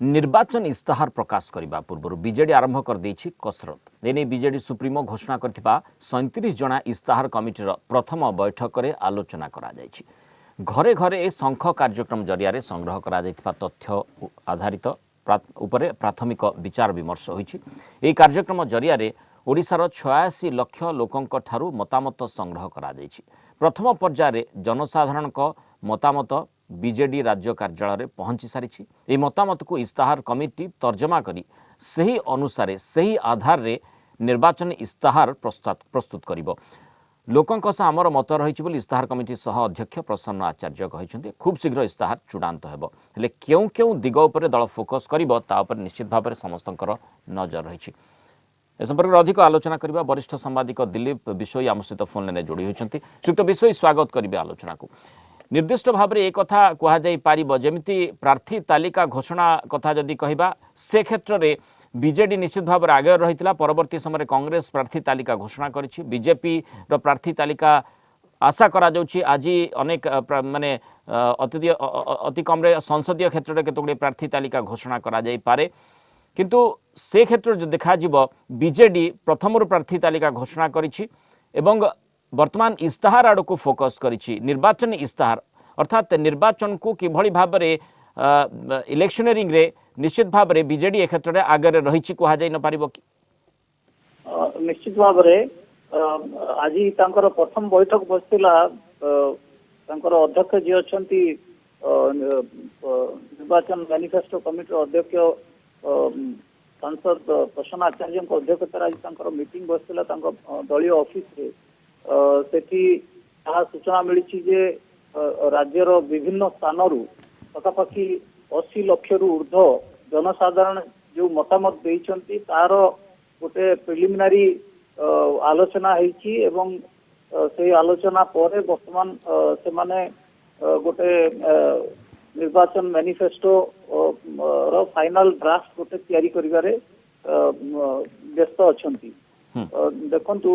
निर्वाचन इस्ताहार प्रकाश करने पूर्व बीजेडी आरंभ कर देछि कसरत एने बीजेडी सुप्रीमो घोषणा करथिबा 37 जना इस्ताहार कमिटीर प्रथम बैठक में आलोचना करा जायछि। घरे घरे शंख कार्यक्रम जरिया संग्रह करा जायथिबा तथ्य आधारित उपरे प्राथमिक विचार विमर्श होइछि। एही कार्यक्रम जरिया ओडिशार 86 लाख लोकंक ठारू मतामत संग्रह करा जायछि। प्रथम पर्यायर जनसाधारण मतामत बीजेडी राज्य कार्यालय पहुंची सारी। ए मतामत को इस्ताहार कमिटी तर्जमा करी सही अनुसार सही आधार रे निर्वाचन इस्ताहार प्रस्तुत करिबो। लोकंक सह आमर मत रही इस्ताहार कमिटी सह अध्यक्ष प्रसन्न आचार्य कहते खूब शीघ्र इस्ताहार चूड़ांत हेबो। हेले केउ केउ दिग उपर दल फोकस करिबो ता उपर निश्चित भाव में समस्तंकर नजर रही। ए संपर्क में अधिक आलोचना करबा वरिष्ठ संवादिक दिलीप बिशोई आम सहित फोन लाइन जोड़ी होती। श्रीयुक्त बिशोई स्वागत करेंगे आलोचना को। निर्दिष्ट भाव में एक कथा कहुपर जमी प्रार्थी तालिका घोषणा कथा जदि कहबा से क्षेत्र में बीजेडी निश्चित भाव में आगे रही। परवर्ती समय कांग्रेस प्रार्थी तालिका घोषणा करिछि। बीजेपी रो प्रार्थी तालिका आशा करा जाउछि। आज अनेक माने अति कम संसदीय क्षेत्र में केतगुड़ी प्रार्थी तालिका घोषणा करा जाई पारे, किंतु से क्षेत्र जो देखा बीजेडी प्रथम प्रार्थी तालिका घोषणा करिछि एवं वर्तमान इस्ताहार आड़ को फोकस करिछि। निर्वाचन इस्ताहार अर्थात निर्वाचन को किभली भाव में इलेक्शनरिंग रे निश्चित भाव में बीजेडी ए क्षेत्र में आगे रही कह जाई न पारिबो कि? निश्चित भाव में आज तांकर प्रथम बैठक बसला अध्यक्ष जी अछंती निर्वाचन मैनिफेस्टो कमिटी अध्यक्ष सांसद प्रसन्न आचार्य अध्यक्षतार आज मीटिंग बसला दलीय ऑफिस रे। सेठी सूचना मिली जे राज्यर विभिन्न स्थान पखापाखि 80 लाख ऊर्ध जनसाधारण जो मतामत देइछंती तार गोटे प्रिलिमिनारी आलोचना होइछि एवं से आलोचना पर वर्तमान से माने गोटे निर्वाचन मैनिफेस्टो रो फाइनल ड्राफ्ट गोटे तैयारी करिवारे व्यस्त अछंती। देखंतु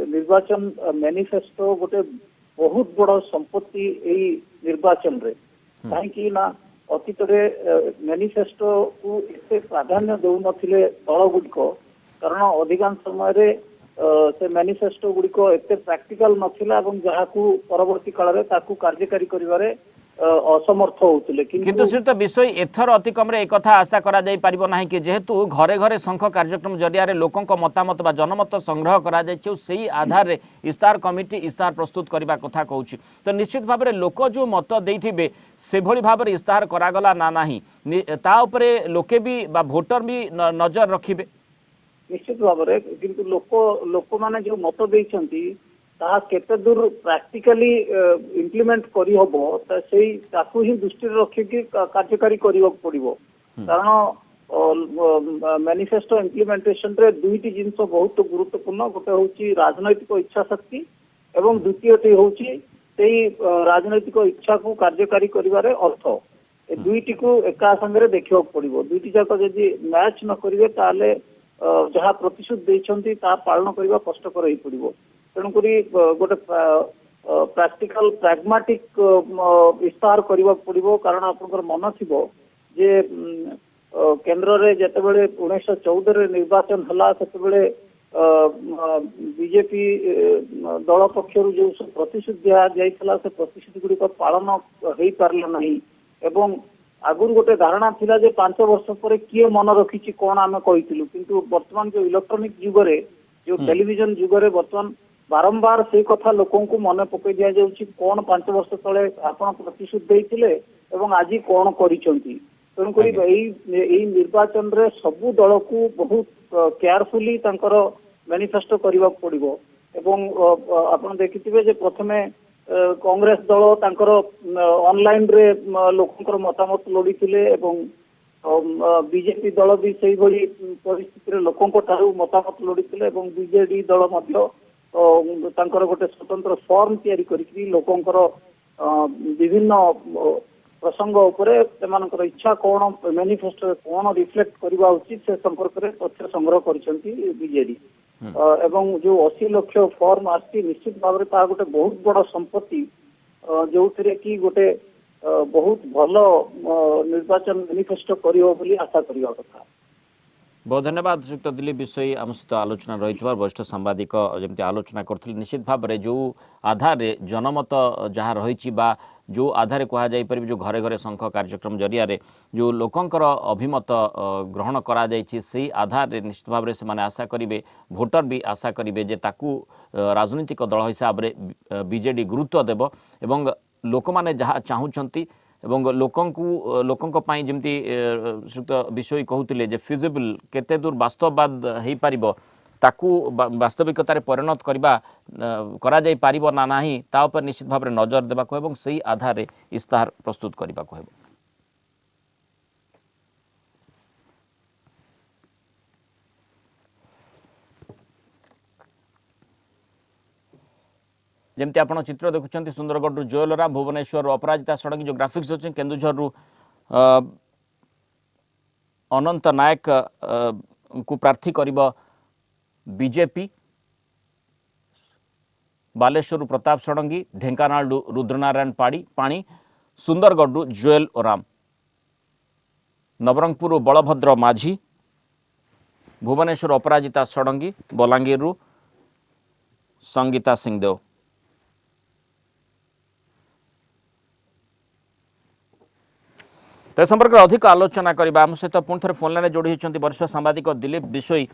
निर्वाचन मैनिफेस्टो गोटे बहुत बड़ संपत्ति एई निर्वाचन रे कहीं ना अतीत मैनिफेस्टो को एते प्राधान्य दौ नथिले दल गुडिक, कारण अधिकांश समय रे से मैनिफेस्टो गुडिक एते प्रैक्टिकल नथिला एवं जहाकू परवर्ती काल रे ताकू कार्यकारी करिवारे असमर्थ होउतिले। किंतु श्रीयुक्त विषय एथर अति कम एक कथा आशा करा जाई परिबो नाही कि जेहेतु घरे घरे शंख कार्यक्रम जरिया लोकंक मतामत बा जनमत संग्रह करा जाय से आधार रे इस्ताहार कमिटी इस्ताहार प्रस्तुत करबा कथा कहूछि, तो निश्चित भाव में लोक जो मत देइथिबे से भली भाव में इस्ताहार करागला ना नाही ता उपरे लोके भी बा वोटर भी नजर रखिबे। निश्चित भाव में किंतु लोक माने जो मत देइछंती ताहा केते दूर प्रैक्टिकली इम्प्लीमेंट करी हबो सेही ताकू ही दृष्टि रखी कार्यकारी करियो पड़िबो। कारण मैनिफेस्टो इम्प्लीमेंटेशन रे दुईटी जिंस बहुत गुरुत्वपूर्ण, गोटे होची राजनैतिक इच्छा शक्ति एवं द्वितीयटी होची सेही राजनैतिक इच्छा को कार्यकारी करिवारे अर्थ। ए दुईटी को एका संगे देखियो पड़िबो। दुईटी जाक जदि मैच न करिवे ताले जहा प्रतिशोध देइछंती ता पालन करिवा कष्टकर होई पड़िबो। तेणुकरी गोटे प्रैक्टिकल प्रैग्माटिक इस्ताहार करबा पड़िबो। कारण आपनकर मन थिबो जे केंद्र रे जतेबेले 1914 रे निर्वाचन हला सेतेबेले बीजेपी दल पक्षरु जो प्रतिशोध दिया जाइतला से प्रतिशोध गुडी को पालन हेई पारला नहीं एवं आगुर गोटे धारणा थिला जे 5 वर्ष पर किए मन रखिछि कोन आमे कहितिलु, किंतु वर्तमान जो इलेक्ट्रॉनिक युग रे जो टेलीविजन युग रे वर्तमान बारंबार से कथा लोकों को मन पकई दिया जाउछि कोन 5 वर्ष तले आपण प्रतिशोध देइथिले एवं आज कोन करिसंती। तेणु करी एई निर्वाचन रे सबु दल को बहुत केयरफुली तांकर मैनिफेस्टो करबा पड़िबो। एवं आपण देखिथिबे जे प्रथमे कांग्रेस दल तांकर ऑनलाइन रे लोकंकर मतामत लोडिथिले एवं बीजेपी दल भी सही भली परिस्थिति रे लोकंक ठारू मतामत लोडिथिले एवं बीजेडी दल मध्य तांकर गोटे स्वतंत्र फॉर्म तैयारी करी लोकंकर विभिन्न प्रसंग उपरे सेमानकर इच्छा कौन मैनिफेस्टो कौन रिफ्लेक्ट करबा उचित से संपर्क रे तथ्य संग्रह करछंती बीजेडी एवं जो 80 लाख फॉर्म आसी निश्चित भाव रे ता गोटे बहुत बड़ संपत्ति जो कि गोटे बहुत भल निर्वाचन मैनिफेस्टो करियो बोली आशा करिया कथा। बहुत धन्यवाद श्रीयुक्त दिलीप विषय आम सहित आलोचना रही वरिष्ठ सांबादिक जमी आलोचना करते निश्चित भाव में जो आधार जनमत जहाँ रही जो आधार कहुपर जो घरे घरे शंख कार्यक्रम जरिया जो लोकंकर अभिमत ग्रहण करा से आधार निश्चित भाव में से आशा करेंगे भोटर भी आशा करेंगे जे ताकू राजनीतिक दल हिसाब से बीजेडी गुरुत्व देव एवं लोक मैंने जहाँ चाहूँगी एवं लोकंक पाई जमती श्रीयुक्त विषय कहते जे फिजिबल केते दूर वास्तववाद हो पार ताकू वास्तविकतार परिणत करा जाई पारिबो ना नाही ता उपर निश्चित भाव में नजर देबाक एवं सही आधार इस्ताहार प्रस्तुत करबाक हेबो। जमती आप चित्र देखुं सुंदरगढ़ जोयल राम भुवनेश्वर अपराजिता षडंगी जो ग्राफिक्स अच्छे केन्दुझर अनंत नायक को प्रार्थी कर बीजेपी बालेश्वर प्रताप षडंगी ढेंकानाल रुद्रनारायण पाणी सुंदरगढ़ जोयल राम नवरंगपुर बलभद्र माझी भुवनेश्वर अपराजिता षडंगी बलांगीर संगीता सिंहदेव। ते संपर्क में अधिक आलोचना करबा आम सहित पुणी थे फोन लाइन जोड़ी होती वरिष्ठ सांबादिक दिलीप विषय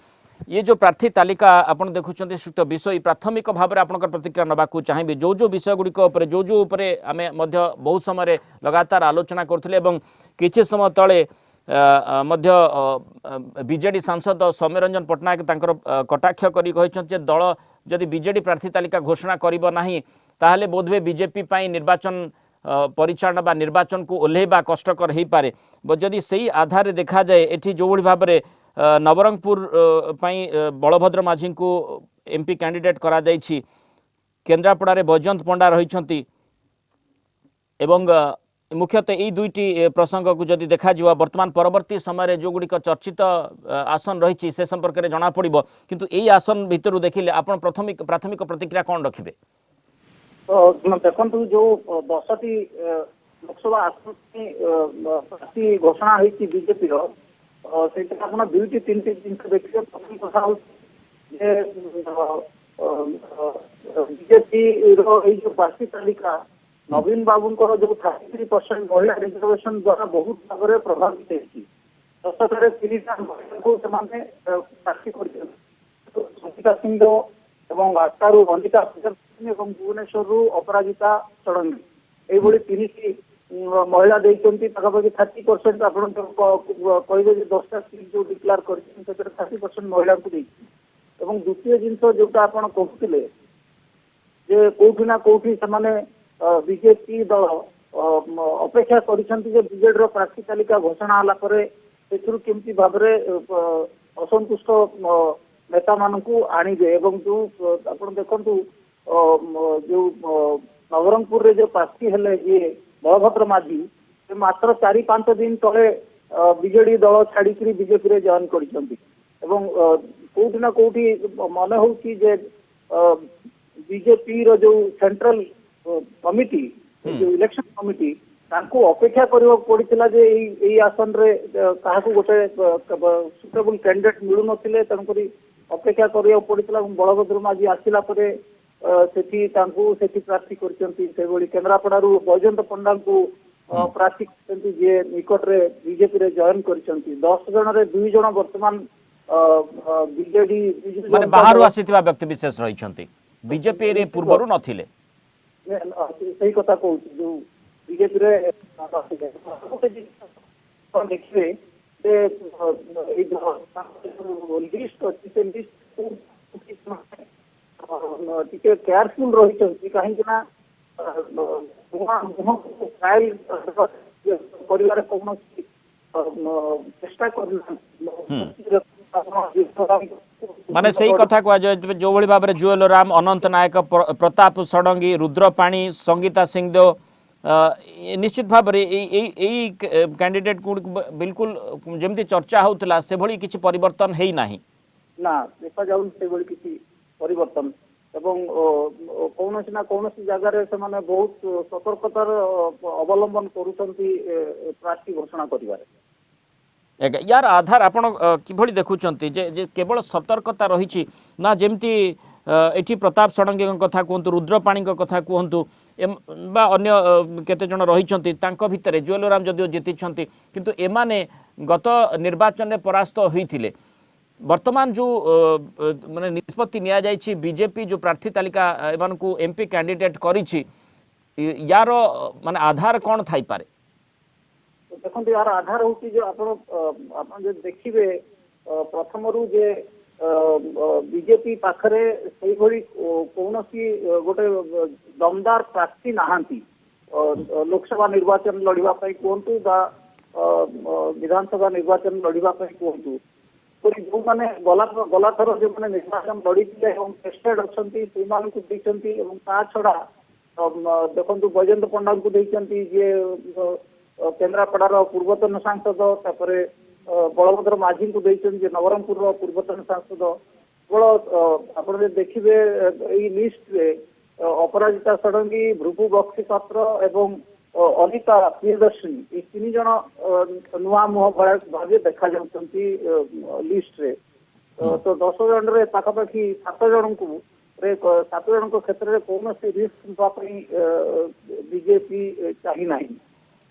ये जो प्रार्थी तालिका आपन देखुं श्रीयुक्त विषय प्राथमिक भाव में आपंकर प्रतिक्रिया नवाक चाहिए जो विषय गुड़िक जो आम बहुत समय लगातार आलोचना करुले किछि समय तले बीजेडी सांसद सौम्य रंजन पट्टनायक तांकर कटाक्ष करी कहते दल जदि बीजेडी प्रार्थी तालिका घोषणा करिबो नाही ताहले बोधवे बीजेपी पाई निर्वाचन परिचालन बा निर्वाचन को ओह्लैबा कष्टकर हो पारे जदि सही आधार देखा जाए एठी जो भाई भाव में नवरंगपुर बलभद्र माझी को एमपी कैंडिडेट करा जाइछि केन्द्रापड़ा बैजयंत पंडा रही मुख्यतः यही दुईटी प्रसंग को जदि देखा जिवा वर्तमान परवर्ती समय जो गुड़िक चर्चित आसन रही से संपर्क में जना पड़ो किंतु यही आसन भितर देखिले आपण प्राथमिक प्रतिक्रिया कौन रखिबे? तो देखु जो 10टी लोकसभा आसन प्रार्थी घोषणा होती बीजेपी दुईटी तीन जिन देखिए प्रथम कथा बीजेपी जो प्रार्थी तालिका नवीन बाबू जो 33% महिला रिजर्वेशन द्वारा बहुत भाव में प्रभावित होती 10 महिला को प्रार्थी कर संगीता सिंहदेव और आस्तारू वंदिता भुवनेश्वर अपराजिता षडंगी ये तीन महिला देखते पाखापाखि 30% आप कहे 10टा सीट जो डिक्लेयर कर 30% महिला को द्वितीय जिन जोटा आप कहते कौटि ना कौटि से बीजेपी दल अपेक्षा करेजेडी प्रार्थी तालिका घोषणा होमती भाव असंतुष्ट नेता मानू आणवे जो आप देखु जो नवरंगपुर जो प्रार्थी हेले ये बलभद्र माझी मात्र 4-5 दिन तले बीजेडी दल छाड़ी बीजेपी रे जॉइन कौटि ना कौटि मन हो बीजेपी रो जो सेंट्रल कमिटी जो इलेक्शन कमिटी तांको अपेक्षा करबा पड़ितला जे एई आसन रे काहाकू गोटे सुटेबल कैंडिडेट मिलु नथिले तनकरी अपेक्षा करबा पड़ितला बलभद्र माझी आसिला परे सेठी तांको सेठी प्रार्थी करचंती से बड़ी केन्द्रापड़ारू बैजयंत पंडा को प्रार्थी करचंती जे निकट रे बीजेपी रे जॉइन करचंती 10 जन रे 2 जन वर्तमान बीजेडी माने बाहर आसीतिबा व्यक्ति विशेष रहिचंती बीजेपी रे पूर्वरु नथिले सही कथा कहूँ जो बीजेपी देखिए लिस्ट अच्छी से लिस्ट केयरफुल रही कहीं ट्रायल कर कौन चेष्टा कर माने सही कथा कह जो भाई भाव में जोयल राम अनंत नायक प्रताप षडंगी रुद्रपाणी संगीता सिंहदेव निश्चित भाव में कैंडिडेट को बिल्कुल जमती चर्चा होता से भली किसी परिवर्तन है ना देखा जाऊ से किसी परिवर्तन ଏବଂ କୌଣସି ନା କୌଣସି ଜାଗାରେ ସେମାନେ ବହୁତ ସତର୍କତାର ଅବଲମ୍ବନ କରୁଛନ୍ତି ପ୍ରାର୍ଥୀ ଘୋଷଣା କରିବାରେ। ଆଜ୍ଞା यार आधार ଆପଣ କିଭଳି ଦେଖୁଛନ୍ତି ଯେ କେବଳ ସତର୍କତା ରହିଛି ନା ଯେମିତି ଏଠି ପ୍ରତାପ ଷଡ଼ଙ୍ଗୀଙ୍କ କଥା କୁହନ୍ତୁ ରୁଦ୍ରପାଣୀଙ୍କ କଥା କୁହନ୍ତୁ ବା ଅନ୍ୟ କେତେ ଜଣ ରହିଛନ୍ତି ତାଙ୍କ ଭିତରେ ଜୁଏଲରାମ ଯଦିଓ ଜିତିଛନ୍ତି କିନ୍ତୁ ଏମାନେ ଗତ ନିର୍ବାଚନରେ ପରାସ୍ତ ହୋଇଥିଲେ ବର୍ତ୍ତମାନ जो माने निष्पत्ति निया जाइछि बीजेपी जो प्रार्थी तालिका एमानकु एमपी कैंडिडेट करिछि यार माने आधार कौन थाई पारे देखो यार आधार होची जो आपण जो देखिबे प्रथम रु जे बीजेपी पाखरे सेही भली कोनोसी गोटे दमदार प्रार्थी नाहांती लोकसभा निर्वाचन लड़िबा पई कोंतु बा विधानसभा निर्वाचन लड़िबा पई कोंतु जो मैंने गला थर जो मैंने निर्वाचन लड़ी टेस्टेड अच्छा छड़ा देखो बैजयंत पंडा को जी केन्द्रापड़ार पूर्वतन सांसद तापर बलभद्र माझी को नवरंगपुर पूर्वतन सांसद केवल आप देखिए यही लिस्ट रे अपराजिता षडंगी भृगु बक्सी पात्र एवं अनिता प्रियदर्शनी ये तीन जन नुआ मुह भाव देखा लिस्ट रे तो 10 जन रे पाखापाखि 7 जन को 7 जन क्षेत्र में कौन रिस्क बीजेपी चाही नहीं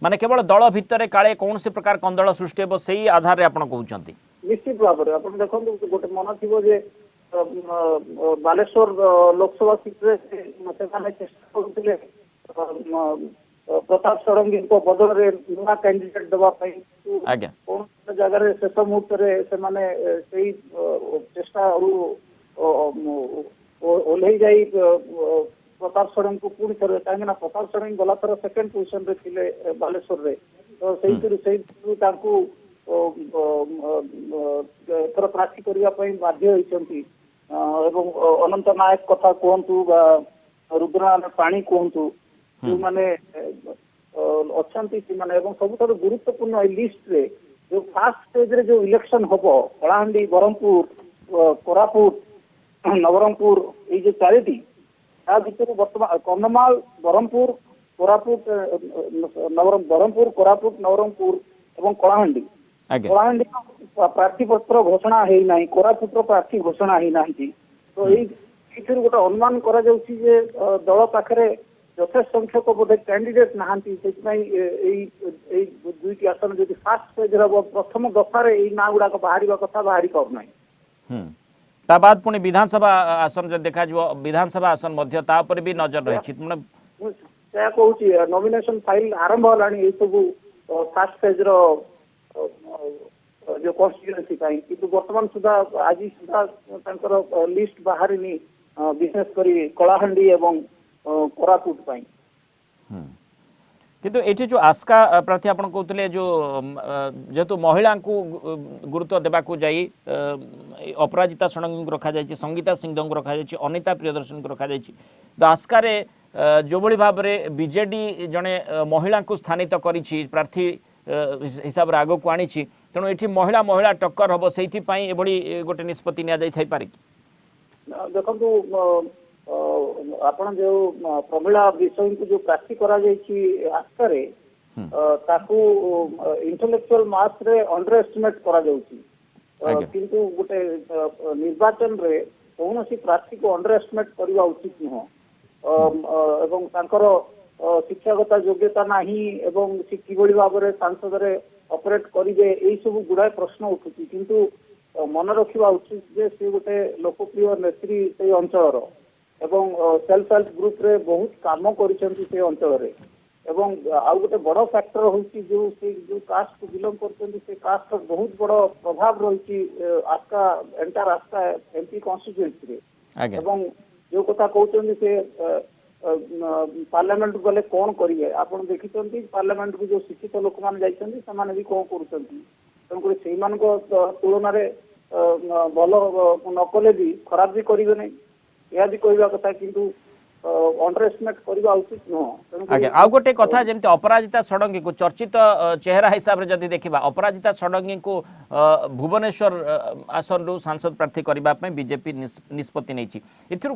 माने केवल दल भितर काले कौन से प्रकार कंदल सृष्टि हे से आधार रे आपण कहउचंती निश्चित भाव में आप देखो गोटे मन थी जे बालेश्वर लोकसभा सीट रे चेष्टा करते प्रताप षडंगी बदल में नुआ कैंडिडेट देवाई कौन जगह शेष मुहूर्त से चेष्टा ओल्लई जा प्रताप षडंगी को पुणी थे कहीं प्रताप षडंगी गला थर सेकेंड पोजिशन रे थिले बालेश्वर रे तो से एथर प्रार्थी करने बाध्य होती अनंत नायक कथा कहतु रुद्रनारायण पाणी कहतु जो माने अच्छी सब गुरुत्वपूर्ण लिस्ट रे जो फास्ट स्टेज रे जो इलेक्शन हम कलाहांडी ब्रह्मपुर कोरापुट नवरंगपुर ये जो चारिटी भितर बर्तमान कंधमाल ब्रह्मपुर कोरापुट ब्रह्मपुर कोरापुट नवरंगपुर एवं कलाहांडी कलाहांडी प्रार्थी पत्र घोषणा है कोरापुट प्रार्थी घोषणा है तो ये गोटे अनुमान करा दल पाखे यथेष संख्यक बोधे कैंडिडेट नहांती दुईटी आसन जो फास्ट स्टेज हम प्रथम दफार ना गुड़ा बाहर कथा बाहरी पारना ता बाद पुणी विधानसभा आसन जो देखा विधानसभा आसन मध्य ता पर भी नजर रही कहूँ नॉमिनेशन फाइल आरंभ है सब फास्ट स्टेज जो कन्स्टिट्यूएंसी किंतु वर्तमान सुधा आज सुधा लिस्ट बाहर विशेषकर कलाहांडी एवं कोरापुट पाई किंतु एठी जो आस्का प्रार्थी आपण कहते जो जेहेतु महिला को गुरुत्व देवा जाई अपराजिता षडंगी रखा जाए संगीता सिंह को रखा जाए अनिता प्रियदर्शन को रखा जाए तो आस्का जो भली भाव में बीजेडी जड़े महिला को स्थानित करी प्रार्थी हिसाब से आग को आनी तेणु ये महिला महिला टक्कर हम से गोटे निष्पत्ति नि देखो आपण जो प्रमिला विषय को जो प्रार्थी करा आस्था रे ताकू इंटेलेक्चुअल मास रे अंडर एस्टिमेट करा किंतु गोटे निर्वाचन रे कौन सी प्रार्थी को अंडर एस्टिमेट करवा उचित नुह एवं तांकर शिक्षागत योग्यता नहीं एवं से किभली भाव में सांसद रे ऑपरेट करिवे एई सब गुड़ाए प्रश्न उठुची किंतु मन रखा उचित जे से गोटे लोकप्रिय नेत्री से अंचल एवं सेल्फ हेल्प ग्रुप रे बहुत काम करिसेंती से अंचल रे एवं आउ गोटे बड़ फैक्टर होची जो कास्ट को बिलोंग करते से कास्ट बहुत बड़ प्रभाव रही आस्का एंटायर आस्का एमपी कॉन्स्टिट्यूएंसी रे एवं जो कथा कहते से पार्लियामेंट गले कौन करेंगे आप देखी पार्लियामेंट को जो शिक्षित लोक मैंने जाइछन्ति समाने भी कौन करुँच तुलन भल नकले भी खराब भी करेंगे नहीं यह भी कहवा कथा किंतु अंडरएस्टिमेट करवा उचित नुह। आज्ञा आउ गोटे कथा जमी अपराजिता षडंगी को चर्चित चेहरा हिसाब से जदि देखा अपराजिता षडंगी को भुवनेश्वर आसन रु सांसद प्रार्थी करने बीजेपी निष्पत्ति नहीं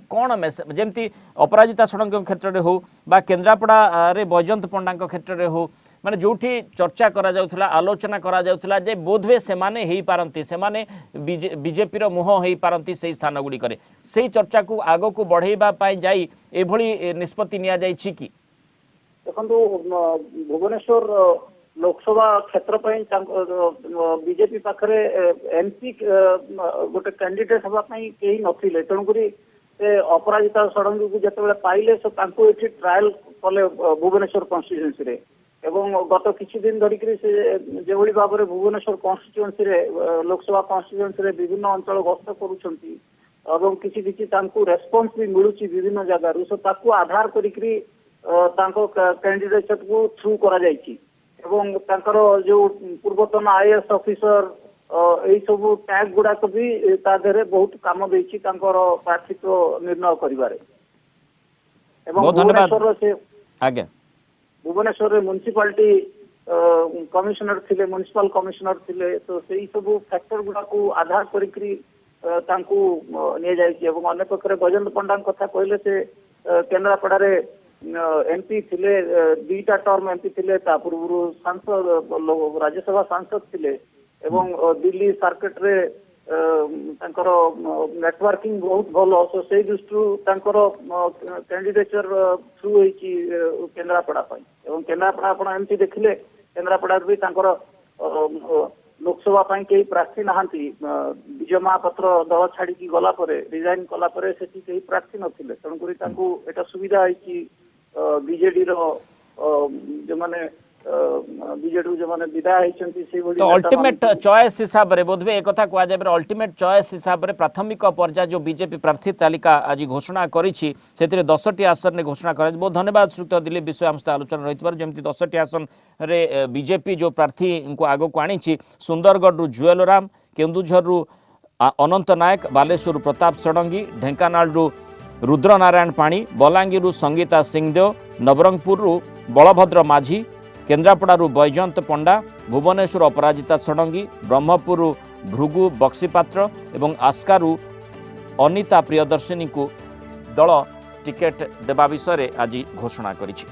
कौन मेसेज जमी अपराजिता षडंगी क्षेत्र में हो बा केन्द्रापड़ा रे बैजयंत पंडा क्षेत्र में हो माने जोठी चर्चा करा जाउथला आलोचना करा जाउथला जे बोधवे से माने हेई पारंती से माने बीजेपी रो मुह हेई पारंती से स्थान गुडी करे से चर्चा को आगो को बढ़ेबा पाई जाई एभली निष्पत्ति निया जाई छि कि देखंतु भुवनेश्वर लोकसभा क्षेत्र बीजेपी पाखरे एमपी गोटे कैंडिडेट हवा कहीं नथिले तेणुकरी अपराजिता षडंगी को जिते पाइले ट्रायल कले भुवनेश्वर कन्स्टिट्यूएंसी रे एवं गत किछि दिन धरिक जेभली भाव में भुवनेश्वर कन्स्टिट्यूएंसी रे लोकसभा कन्स्टिट्यूएंसी रे विभिन्न अंचल गस्त करुछंती एवं किछि किछि तांकु रेस्पॉन्स भी मिलुची विभिन्न जगह सो ताकु आधार करिकरी तांको कैंडिडेट को थ्रू करा जायछि एवं तांकर जो पूर्वतन आईएएस ऑफिसर एई सब टैग गुडाक भी ता देहरे बहुत काम देछि तांकर प्रार्थित्व निर्णय करिवारे एवं बहुत धन्यवाद भुवनेश्वर से आज्ञा भुवनेश्वर म्युनिसिपालिटी कमिशनर थिले म्युनिसिपल कमिशनर थिले तो सेई सब फैक्टर गुडा को आधार करिकरी तांकू निया जायछि एवं अन्य पक्षरे बैजयंत पंडा कथा कहले से केन्द्रापड़ा रे एमपी थिले दुईटा टर्म एमपी थिले ता पूर्व सांसद राज्यसभा सांसद थिले एवं दिल्ली सर्किट रे तांकर नेटवर्किंग बहुत भलो सो से दृष्टि तांकर कैंडिडेचर थ्रू होईची केन्द्रापड़ा पई एवं केन्द्रापड़ा आपण एमपी देखिले केन्द्रापड़ा भी तांकर लोकसभा पई केही प्रार्थी नहांती विजय महापात्र दल छाड़ी की गला परे रिजाइन कला परे सेठी केही प्रार्थी नथिले तणकुरी तांकू एटा सुविधा होईची बीजेडी रो जो माने बीजेडी जो माने विदाय होईचंती से तो अल्टीमेट चॉइस हिसाब रे बोधवे एक कथा कुआ जाबे अल्टीमेट चॉइस हिसाब रे प्राथमिक पर्याय जो बीजेपी प्रार्थी तालिका आज घोषणा करिछि सेतिरे 10टी आसन ने घोषणा करा बहुत धन्यवाद श्रीयुक्त दिलीप विषय हम सहित आलोचना रहितबार जेमति 10टी आसन रे बीजेपी जो प्रार्थी को आगो को आनिछि सुंदरगढ़ रु जुएल राम केन्दुझर रु अनंत नायक बालेश्वर प्रताप षडंगी ढेंकानाल रु रुद्र नारायण पाणी बलांगीर रु संगीता सिंहदेव नवरंगपुर रु बलभद्र माझी केन्द्रापड़ा बैजयंत पंडा भुवनेश्वर अपराजिता षडंगी ब्रह्मपुर भृगु बक्सीपात्र एवं आस्कारु अनिता प्रियदर्शिनी को दल टिकेट देवा विषय आज घोषणा करिछि।